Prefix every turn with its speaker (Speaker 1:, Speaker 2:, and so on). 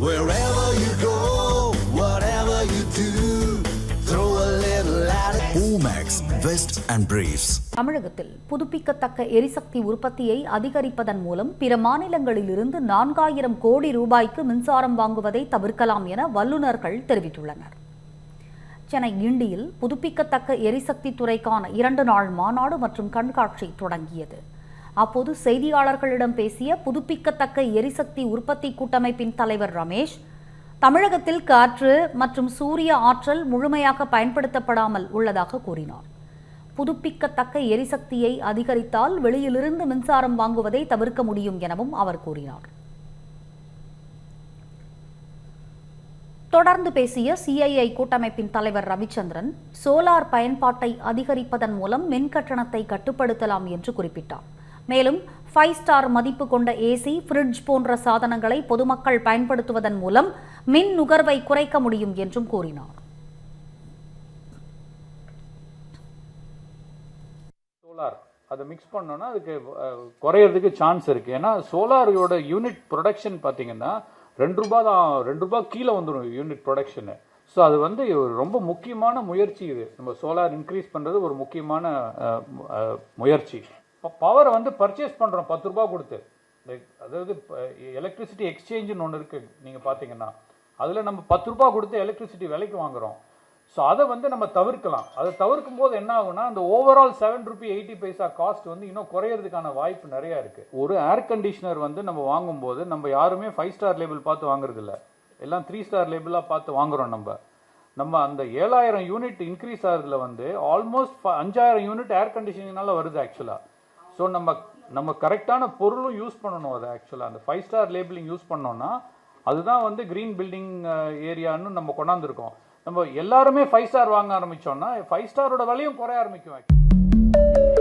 Speaker 1: Wherever you go, whatever you do, throw a little at it. Omax, Vest and Briefs.
Speaker 2: தமிழகத்தில் புதுப்பிக்கத்தக்க எரிசக்தி உற்பத்தியை அதிகரிப்பதன் மூலம் பிற மாநிலங்களிலிருந்து 4000 கோடி ரூபாய்க்கு மின்சாரம் வாங்குவதை தவிர்க்கலாம் என வல்லுநர்கள் தெரிவித்துள்ளனர். சென்னை கிண்டியில் புதுப்பிக்கத்தக்க எரிசக்தி துறைக்கான 2 நாள் மாநாடு மற்றும் கண்காட்சி தொடங்கியது. அப்போது செய்தியாளர்களிடம் பேசிய புதுப்பிக்கத்தக்க எரிசக்தி உற்பத்தி கூட்டமைப்பின் தலைவர் ரமேஷ், தமிழகத்தில் காற்று மற்றும் சூரிய ஆற்றல் முழுமையாக பயன்படுத்தப்படாமல் உள்ளதாக கூறினார். புதுப்பிக்கத்தக்க எரிசக்தியை அதிகரித்தால் வெளியிலிருந்து மின்சாரம் வாங்குவதை தவிர்க்க முடியும் எனவும் அவர் கூறினார். தொடர்ந்து பேசிய சிஐஐ கூட்டமைப்பின் தலைவர் ரவிச்சந்திரன், சோலார் பயன்பாட்டை அதிகரிப்பதன் மூலம் மின் கட்டணத்தை கட்டுப்படுத்தலாம் என்று குறிப்பிட்டார். மேலும் 5 ஸ்டார் மதிப்பு கொண்ட ஏசி, ஃப்ரிட்ஜ் போன்ற சாதனங்களை பொதுமக்கள் பயன்படுத்துவதன் மூலம் மின் நுகர்வை குறைக்க முடியும் என்றும் கூறினார்.
Speaker 3: சோலார் அதை மிக்ஸ் பண்ணோம்னா அதுக்கு குறையிறதுக்கு சான்ஸ் இருக்கு. ஏன்னா சோலாரோட யூனிட் ப்ரொடக்ஷன் பார்த்தீங்கன்னா 2 ரூபாய் தான், 2 ரூபாய் கீழே வந்துடும் யூனிட் ப்ரொடக்ஷனு. ஸோ அது வந்து ரொம்ப முக்கியமான முயற்சி. இது நம்ம சோலார் இன்க்ரீஸ் பண்ணுறது ஒரு முக்கியமான முயற்சி. இப்போ பவரை வந்து பர்ச்சேஸ் பண்ணுறோம் 10 ரூபா கொடுத்து. அதாவது எலக்ட்ரிசிட்டி எக்ஸ்சேஞ்சுன்னு ஒன்று இருக்குது, நீங்கள் பார்த்தீங்கன்னா அதில் நம்ம 10 ரூபா கொடுத்து எலக்ட்ரிசிட்டி விலைக்கு வாங்குகிறோம். ஸோ அதை வந்து நம்ம தவிர்க்கலாம். அதை தவிர்க்கும் போது என்ன ஆகுனா, அந்த ஓவரால் 7 ரூபி 80 பைசா காஸ்ட் வந்து இன்னும் குறையிறதுக்கான வாய்ப்பு நிறையா இருக்குது. ஒரு ஏர் கண்டிஷனர் வந்து நம்ம வாங்கும்போது நம்ம யாருமே 5 ஸ்டார் லேபிள் பார்த்து வாங்குறதில்ல, எல்லாம் 3 ஸ்டார் லேபிளாக பார்த்து வாங்குகிறோம். நம்ம அந்த 7000 யூனிட் இன்க்ரீஸ் ஆகிறதுல வந்து ஆல்மோஸ்ட் 5000 யூனிட் ஏர் கண்டிஷனிங்னால வருது ஆக்சுவலாக. ஸோ நம்ம கரெக்டான பொருளும் யூஸ் பண்ணணும். அது ஆக்சுவலாக அந்த 5 ஸ்டார் லேபிளிங் யூஸ் பண்ணோன்னா அதுதான் வந்து க்ரீன் பில்டிங் ஏரியான்னு நம்ம கொண்டாந்துருக்கோம். நம்ம எல்லாருமே 5 ஸ்டார் வாங்க ஆரம்பித்தோன்னா 5 ஸ்டாரோட விலையும் குறைய ஆரம்பிக்கும்.